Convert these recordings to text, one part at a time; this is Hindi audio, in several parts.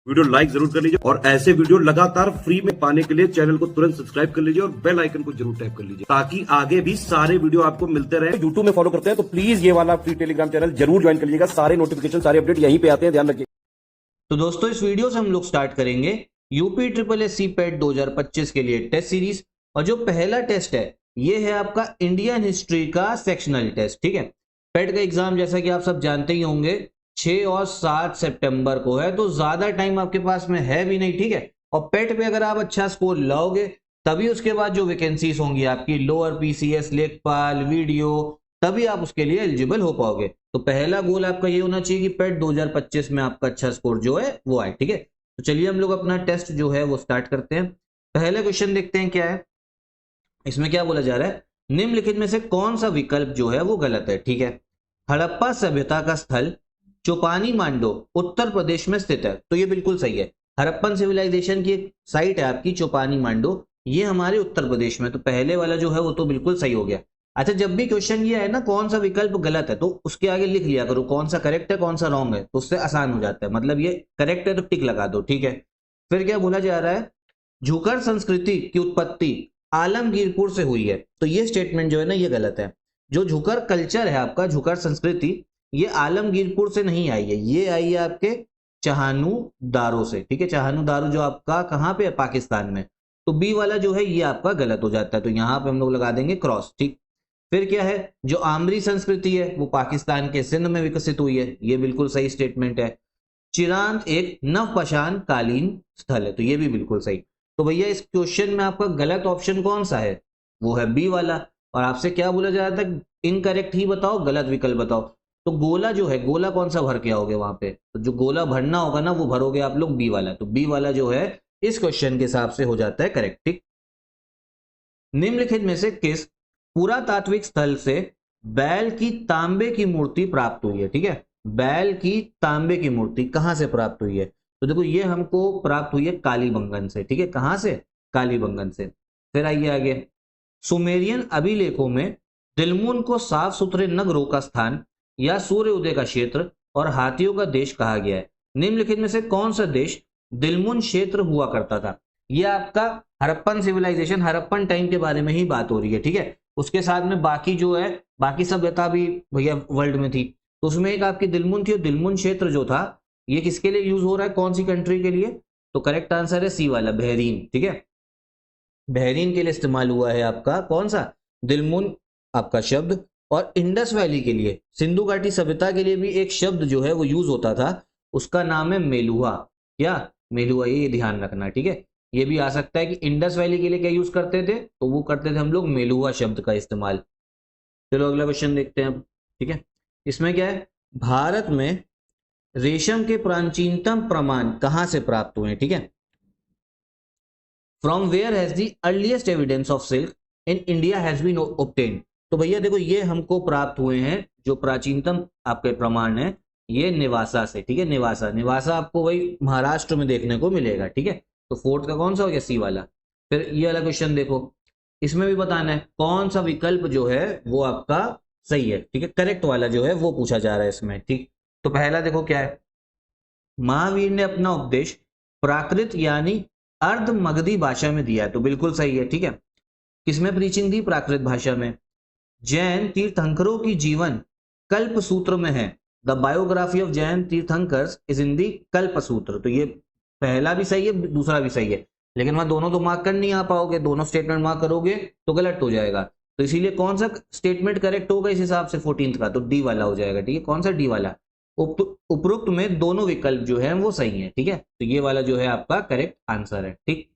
वीडियो लाइक जरूर कर लीजिए और ऐसे वीडियो लगातार फ्री में पाने के लिए चैनल को तुरंत सब्सक्राइब कर लीजिए और बेल आइकन को जरूर टैप कर लीजिए ताकि आगे भी सारे वीडियो आपको मिलते रहे। यूट्यूब में फॉलो करते हैं तो प्लीज ये वाला फ्री टेलीग्राम चैनल जरूर ज्वाइन कर लीजिएगा। सारे नोटिफिकेशन सारे अपडेट यहीं पे आते हैं, ध्यान रखिए। तो दोस्तों इस वीडियो से हम लोग स्टार्ट करेंगे यूपी ट्रिपल एस सी पेट 2025 के लिए टेस्ट सीरीज। और जो पहला टेस्ट है ये है आपका इंडियन हिस्ट्री का सेक्शनल टेस्ट। ठीक है, पेट का एग्जाम जैसा कि आप सब जानते ही होंगे 6 और 7 सितंबर को है, तो ज्यादा टाइम आपके पास में है भी नहीं। ठीक है, और पेट पे अगर आप अच्छा स्कोर लाओगे तभी उसके बाद जो वैकेंसीज होंगी आपकी लोअर पीसीएस, लेखपाल, वीडियो, तभी आप उसके लिए एलिजिबल हो पाओगे। तो पहला गोल आपका ये होना चाहिए कि पेट 2025 में आपका अच्छा स्कोर जो है वो आए। ठीक है, तो चलिए हम लोग अपना टेस्ट जो है वो स्टार्ट करते हैं। पहला क्वेश्चन देखते हैं क्या है। इसमें क्या बोला जा रहा है, निम्नलिखित में से कौन सा विकल्प जो है वो गलत है। ठीक है, हड़प्पा सभ्यता का स्थल चोपानी मांडो उत्तर प्रदेश में स्थित है, तो ये बिल्कुल सही है। हड़प्पन सिविलाइजेशन की एक साइट है आपकी चोपानी मांडो, ये हमारे उत्तर प्रदेश में, तो पहले वाला जो है वो तो बिल्कुल सही हो गया। अच्छा, जब भी क्वेश्चन ये है ना कौन सा विकल्प गलत है तो उसके आगे लिख लिया करो कौन सा करेक्ट है कौन सा रॉन्ग है, तो उससे आसान हो जाता है। मतलब ये करेक्ट है तो टिक लगा दो। ठीक है, फिर क्या बोला जा रहा है, झुकर संस्कृति की उत्पत्ति आलमगीरपुर से हुई है, तो ये स्टेटमेंट जो है ना ये गलत है। जो झुकर कल्चर है आपका, झुकर संस्कृति, ये आलमगीरपुर से नहीं आई है, ये आई है आपके चहानू दारो से। ठीक है, चहानू दारो जो आपका कहाँ पे है, पाकिस्तान में। तो बी वाला जो है ये आपका गलत हो जाता है, तो यहां पे हम लोग लगा देंगे क्रॉस। ठीक, फिर क्या है, जो आमरी संस्कृति है वो पाकिस्तान के सिंध में विकसित हुई है, ये बिल्कुल सही स्टेटमेंट है। चिरांत एक नवपाषाण कालीन स्थल है, तो ये भी बिल्कुल सही। तो भैया इस क्वेश्चन में आपका गलत ऑप्शन कौन सा है, वो है बी वाला। और आपसे क्या बोला जा रहा था, इनकरेक्ट ही बताओ, गलत विकल्प बताओ। तो गोला जो है, गोला कौन सा भर के आओगे वहां पे, तो जो गोला भरना होगा ना वो भरोगे आप लोग बी वाला, तो बी वाला जो है इस क्वेश्चन के हिसाब से हो जाता है करेक्ट। ठीक, निम्नलिखित में से किस पुरातात्विक स्थल से बैल की तांबे की मूर्ति प्राप्त हुई है। ठीक है, बैल की तांबे की मूर्ति कहां से प्राप्त हुई है, तो देखो ये हमको प्राप्त हुई है कालीबंगन से। ठीक है, कहां से, कालीबंगन से। फिर आइए आगे, सुमेरियन अभिलेखों में दिलमुन को साफ सुथरे नगरों का स्थान या सूर्य उदय का क्षेत्र और हाथियों का देश कहा गया है। निम्नलिखित में से कौन सा देश दिलमुन क्षेत्र हुआ करता था। यह आपका हड़प्पन सिविलाइजेशन, हड़प्पन टाइम के बारे में ही बात हो रही है। ठीक है, उसके साथ में बाकी जो है बाकी सभ्यता भी भैया वर्ल्ड में थी, तो उसमें एक आपकी दिलमुन थी, और दिलमुन क्षेत्र जो था ये किसके लिए यूज हो रहा है, कौन सी कंट्री के लिए, तो करेक्ट आंसर है सी वाला, बहरीन। ठीक है, बहरीन के लिए इस्तेमाल हुआ है आपका कौन सा, दिलमुन आपका शब्द। और इंडस वैली के लिए, सिंधु घाटी सभ्यता के लिए भी एक शब्द जो है वो यूज होता था, उसका नाम है मेलुहा। क्या, मेलुहा, ये ध्यान रखना। ठीक है, ये भी आ सकता है कि इंडस वैली के लिए क्या यूज करते थे, तो वो करते थे हम लोग मेलुहा शब्द का इस्तेमाल। चलो अगला क्वेश्चन देखते हैं अब। ठीक है, इसमें क्या है, भारत में रेशम के प्राचीनतम प्रमाण कहां से प्राप्त हुए हैं। ठीक है, from where has the earliest evidence of silk in India has been obtained. तो भैया देखो ये हमको प्राप्त हुए हैं जो प्राचीनतम आपके प्रमाण है ये निवासा से। ठीक है, निवासा, निवासा आपको वही महाराष्ट्र में देखने को मिलेगा। ठीक है, तो फोर्थ का कौन सा हो गया, सी वाला। फिर ये वाला क्वेश्चन देखो, इसमें भी बताना है कौन सा विकल्प जो है वो आपका सही है। ठीक है, करेक्ट वाला जो है वो पूछा जा रहा है इसमें। ठीक, तो पहला देखो क्या है, महावीर ने अपना उपदेश प्राकृत यानी अर्ध मगधी भाषा में दिया है, तो बिल्कुल सही है। ठीक है, किसमें प्रीचिंग दी, प्राकृत भाषा में। जैन तीर्थंकरों की जीवन कल्प सूत्र में है, the biography of Jain tirthankars is in the Kalpa Sutra, तो ये पहला भी सही है दूसरा भी सही है, लेकिन वहां दोनों तो मार्क कर नहीं आ पाओगे, दोनों स्टेटमेंट मार्क करोगे तो गलत हो जाएगा। तो इसीलिए कौन सा स्टेटमेंट करेक्ट होगा इस हिसाब से 14th का, तो डी वाला हो जाएगा। ठीक है, कौन सा, डी वाला। उपरोक्त में दोनों विकल्प जो है वो सही है। ठीक है, तो ये वाला जो है आपका करेक्ट आंसर है। ठीक,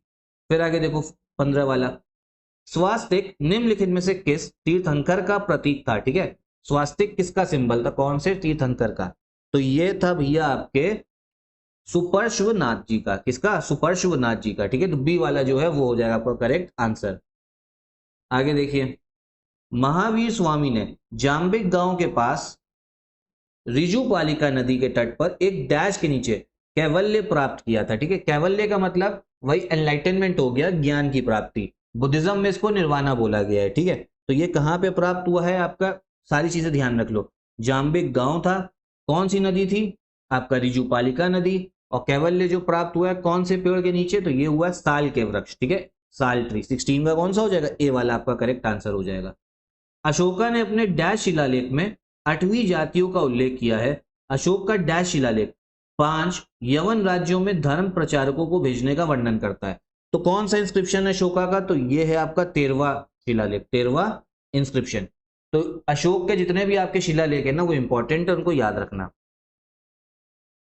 फिर आगे देखो 15 वाला, स्वास्तिक निम्नलिखित में से किस तीर्थंकर का प्रतीक था। ठीक है, स्वास्तिक किसका सिंबल था, कौन से तीर्थंकर का, तो ये था भैया आपके सुपर्श्वनाथ जी का। किसका, सुपर्श्वनाथ जी का। ठीक है, तो बी वाला जो है वो हो जाएगा आपका करेक्ट आंसर। आगे देखिए, महावीर स्वामी ने जाम्बिक गांव के पास रिजुपालिका नदी के तट पर एक डैश के नीचे कैवल्य प्राप्त किया था। ठीक है, कैवल्य का मतलब वही एनलाइटनमेंट हो गया, ज्ञान की प्राप्ति। बुद्धिज्म में इसको निर्वाणा बोला गया है। ठीक है, तो ये कहां पे प्राप्त हुआ है आपका, सारी चीजें ध्यान रख लो। जाम्बिक गांव था, कौन सी नदी थी, आपका रिजुपालिका नदी, और कैवल्य जो प्राप्त हुआ है कौन से पेड़ के नीचे, तो ये हुआ साल के वृक्ष, ठीक है, साल ट्री। 16 का कौन सा हो जाएगा, ए वाला आपका करेक्ट आंसर हो जाएगा। अशोका ने अपने डैश शिलालेख में 8वीं जातियों का उल्लेख किया है। अशोक का डैश शिलालेख 5 यवन राज्यों में धर्म प्रचारकों को भेजने का वर्णन करता है। तो कौन सा इंस्क्रिप्शन है अशोका का, तो ये है आपका 13वां शिलालेख, 13वां इंस्क्रिप्शन। तो अशोक के जितने भी आपके शिलालेख है ना वो इंपॉर्टेंट है, उनको याद रखना।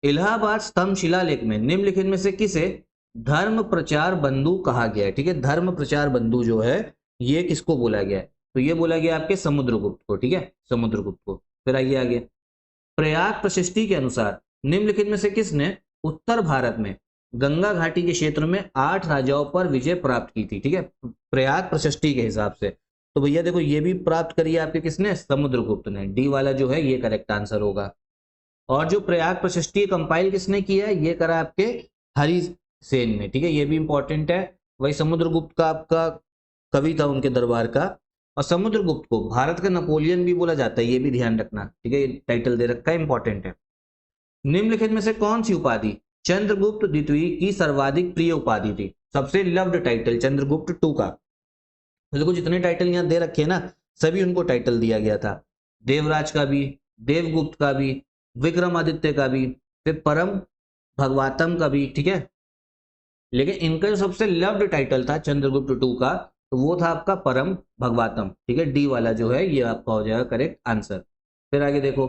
इलाहाबाद स्तंभ शिलालेख में निम्नलिखित में से किसे धर्म प्रचार बंधु कहा गया है, ठीक है, धर्म प्रचार बंधु जो है ये किसको बोला गया है, तो ये बोला गया आपके समुद्रगुप्त को, ठीक है, समुद्रगुप्त को। फिर आइए आगे, प्रयाग प्रशस्ति के अनुसार निम्नलिखित में से किसने उत्तर भारत में गंगा घाटी के क्षेत्र में 8 राजाओं पर विजय प्राप्त की थी, ठीक है, प्रयाग प्रशस्ति के हिसाब से। तो भैया देखो ये भी प्राप्त करी है आपके किसने, समुद्रगुप्त ने। डी वाला जो है ये करेक्ट आंसर होगा। और जो प्रयाग प्रशस्ति कंपाइल किसने किया है, ये करा आपके हरिसेन ने, ठीक है, ये भी इंपॉर्टेंट है। वही समुद्रगुप्त का आपका कवि था उनके दरबार का। और समुद्रगुप्त को भारत का नेपोलियन भी बोला जाता है, ये भी ध्यान रखना, ठीक है, ये टाइटल दे रखा है, इंपॉर्टेंट है। निम्नलिखित में से कौन सी उपाधि चंद्रगुप्त द्वितीय की सर्वाधिक प्रिय उपाधि थी, सबसे लव्ड टाइटल चंद्रगुप्त टू का। देखो जितने टाइटल यहाँ दे रखे हैं ना सभी उनको टाइटल दिया गया था, देवराज का भी, देवगुप्त का भी, विक्रमादित्य का भी, फिर परम भगवातम का भी, ठीक है। लेकिन इनका जो सबसे लव्ड टाइटल था चंद्रगुप्त टू का, तो वो था आपका परम भगवातम, ठीक है, डी वाला जो है ये आपका हो जाएगा करेक्ट आंसर। फिर आगे देखो,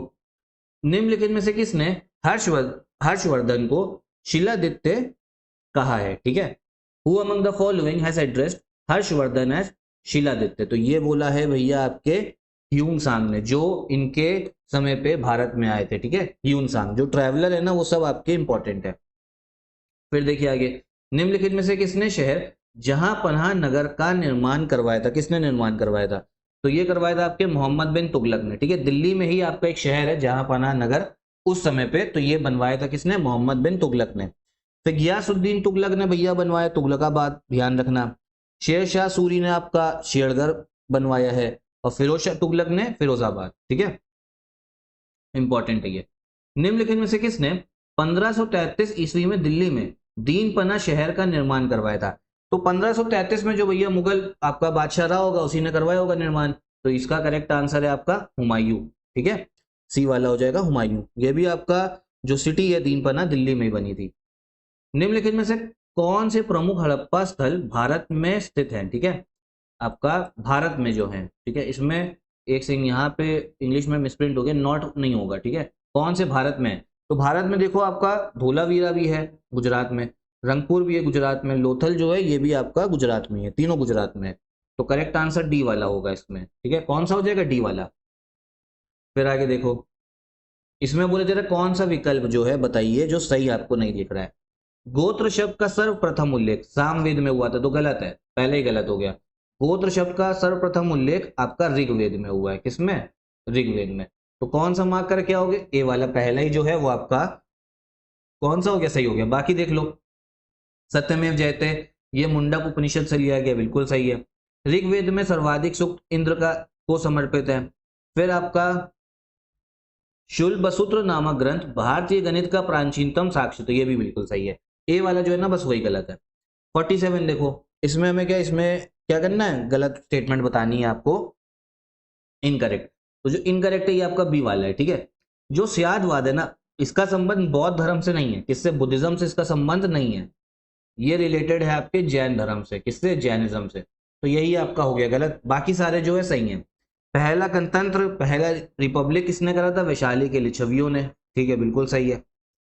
निम्नलिखित में से किसने हर्षवर्धन को शिलादित्य कहा है, ठीक है, who among the following has addressed Harshavardhana as Shiladitya, तो ये बोला है भैया आपके ह्यून सांग ने, जो इनके समय पे भारत में आए थे, ठीक है, ह्यून सांग जो ट्रैवलर है ना वो सब आपके इंपॉर्टेंट है। फिर देखिए आगे, निम्नलिखित में से किसने शहर जहां पनाह नगर का निर्माण करवाया था, किसने निर्माण करवाया था, तो ये करवाया था आपके मोहम्मद बिन तुगलक ने, ठीक है, दिल्ली में ही आपका एक शहर है जहां पनाह नगर उस समय पे, तो ये बनवाया था किसने, मोहम्मद बिन तुगलक ने। फिर गियासुद्दीन तुगलक ने भैया बनवाया तुगलकाबाद, ध्यान रखना। शेर शाह सूरी ने आपका शेरगढ़ बनवाया है, और फिरोज शाह तुगलक ने फिरोजाबाद, ठीक है, इंपॉर्टेंट है ये। निम्नलिखित में से किसने 1533 ईस्वी में दिल्ली में दीनपना शहर का निर्माण करवाया था, तो 1533 में जो भैया मुगल आपका बादशाह रहा होगा उसी ने करवाया होगा निर्माण, तो इसका करेक्ट आंसर है आपका हुमायूं, ठीक है, सी वाला हो जाएगा हुमायूं। ये भी आपका जो सिटी है दीनपना दिल्ली में बनी थी। निम्नलिखित में से कौन से प्रमुख हड़प्पा स्थल भारत में स्थित हैं, ठीक है, आपका भारत में जो है, ठीक है, इसमें एक सिंह यहाँ पे इंग्लिश में मिसप्रिंट हो गया, नॉट नहीं होगा, ठीक है, कौन से भारत में, तो भारत में देखो आपका धोलावीरा भी है गुजरात में, रंगपुर भी है गुजरात में, लोथल जो है ये भी आपका गुजरात में है, तीनों गुजरात में है। तो करेक्ट आंसर डी वाला होगा इसमें, ठीक है, कौन सा हो जाएगा, डी वाला। फिर आगे देखो, इसमें बोले तेरा कौन सा विकल्प जो है बताइए जो सही आपको नहीं दिख रहा है। गोत्र शब्द का सर्वप्रथम उल्लेख सामवेद में हुआ था, तो गलत है, पहले ही गलत हो गया। गोत्र शब्द का सर्वप्रथम उल्लेख आपका ऋग्वेद में हुआ है, किसमें, ऋग्वेद में। तो कौन सा मार्क कर क्या हो गया, ए वाला पहला ही जो है वो आपका कौन सा हो गया, सही हो गया। बाकी देख लो, सत्यमेव जयते ये मुंडक उपनिषद से लिया गया, बिल्कुल सही है। ऋग्वेद में सर्वाधिक सूक्त इंद्र का को समर्पित है। फिर आपका शूलबसूत्र नामक ग्रंथ भारतीय गणित का प्राचीनतम साक्ष्य, तो ये भी बिल्कुल सही है। ए वाला जो है ना बस वही गलत है। 47 देखो, इसमें हमें इसमें क्या करना है, गलत स्टेटमेंट बतानी है आपको, इनकरेक्ट। तो जो इनकरेक्ट है ये आपका बी वाला है, ठीक है। जो स्यादवाद है ना इसका संबंध बौद्ध धर्म से नहीं है, किससे, बुद्धिज्म से इसका संबंध नहीं है, ये रिलेटेड है आपके जैन धर्म से, किससे, जैनिज्म से। तो यही आपका हो गया गलत, बाकी सारे जो है सही है। पहला गणतंत्र, पहला रिपब्लिक किसने करा था, वैशाली के लिच्छवियों ने, ठीक है, बिल्कुल सही है।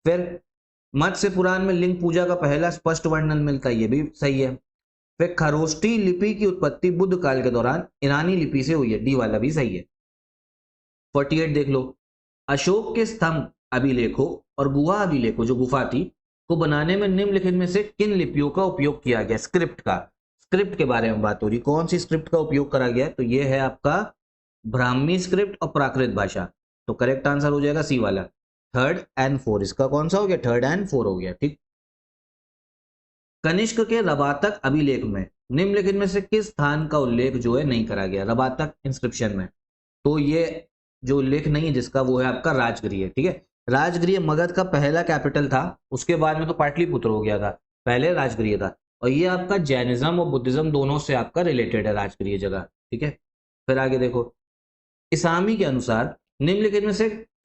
फिर मत्स्य पुराण में लिंग पूजा का पहला स्पष्ट वर्णन मिलता है, ये भी सही है। फिर खरोष्टी लिपि की उत्पत्ति बुद्ध काल के दौरान ईरानी लिपि से हुई है, डी वाला भी सही है। 48 देख लो, अशोक के स्तंभ अभिलेखों और गुहा अभिलेखों जो गुफा थी को बनाने में निम्नलिखित में से किन लिपियों का उपयोग किया गया, स्क्रिप्ट का, स्क्रिप्ट के बारे में बात हो रही, कौन सी स्क्रिप्ट का उपयोग करा गया, तो ये है आपका ब्राह्मी स्क्रिप्ट और प्राकृत भाषा। तो करेक्ट आंसर हो जाएगा सी वाला, 3rd and 4, इसका कौन सा हो गया, 3rd and 4 हो गया, ठीक। कनिष्क के रबातक अभिलेख में निम्नलिखित में से किस स्थान का उल्लेख जो है नहीं करा गया, रबातक इंस्क्रिप्शन में, तो ये जो उल्लेख नहीं है जिसका वो है आपका राजगृह है, ठीक है। राजगृह मगध का पहला कैपिटल था, उसके बाद में तो पाटलिपुत्र हो गया था, पहले राजगृह था। और ये आपका जैनिज्म और बुद्धिज्म दोनों से आपका रिलेटेड है राजगृह जगह, ठीक है। फिर आगे देखो, इसामी के अनुसार निम्नलिखित में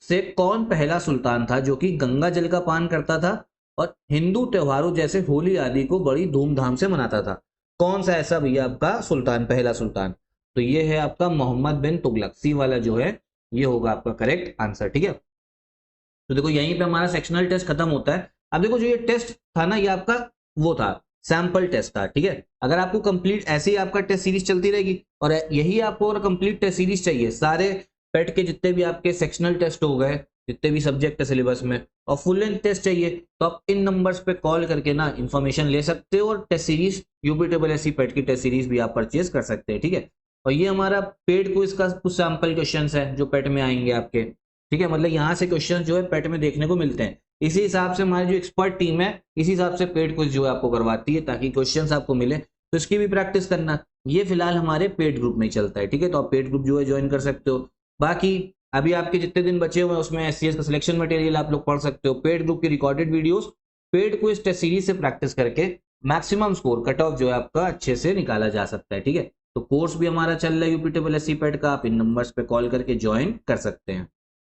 से कौन पहला सुल्तान था जो कि गंगा जल का पान करता था और हिंदू त्योहारों जैसे होली आदि को बड़ी धूमधाम से मनाता था? कौन सा ऐसा भैया आपका सुल्तान, पहला सुल्तान? तो ये है आपका मोहम्मद बिन तुगलक, सी वाला जो है ये होगा आपका करेक्ट आंसर, ठीक है। तो देखो यहीं पे हमारा सेक्शनल टेस्ट खत्म होता है। अब देखो जो ये टेस्ट था ना, ये आपका वो था सैंपल टेस्ट था, ठीक है। अगर आपको कंप्लीट ऐसे ही आपका टेस्ट सीरीज चलती रहेगी और यही आपको अगर कंप्लीट टेस्ट सीरीज चाहिए, सारे पेट के जितने भी आपके सेक्शनल टेस्ट हो गए, जितने भी सब्जेक्ट है सिलेबस में, और फुल लेंथ टेस्ट चाहिए, तो आप इन नंबर्स पे कॉल करके ना इन्फॉर्मेशन ले सकते हो और टेस्ट सीरीज यूपीएससी पेट की टेस्ट सीरीज भी आप परचेज कर सकते हैं, ठीक है। और ये हमारा पेड क्विज का कुछ सैंपल क्वेश्चंस है जो पेट में आएंगे आपके, ठीक है। मतलब यहाँ से क्वेश्चंस जो है पेट में देखने को मिलते हैं। इसी हिसाब से हमारी जो एक्सपर्ट टीम है इसी हिसाब से पेड क्विज जो है आपको करवाती है ताकि क्वेश्चंस आपको मिले, तो इसकी भी प्रैक्टिस करना। ये फिलहाल हमारे पेड ग्रुप में ही चलता है, ठीक है। तो आप पेड ग्रुप जो है ज्वाइन कर सकते हो। बाकी अभी आपके जितने दिन बचे हुए हैं उसमें एससीएस का सिलेक्शन मटेरियल आप लोग पढ़ सकते हो, पेड ग्रुप की recorded videos, paid quiz test series से प्रैक्टिस करके मैक्सिमम स्कोर कट ऑफ जो है आपका अच्छे से निकाला जा सकता है, ठीक है। तो कोर्स भी हमारा चल रहा है यूपीएससी पेट का, आप इन नंबर्स पे कॉल करके ज्वाइन कर सकते हैं।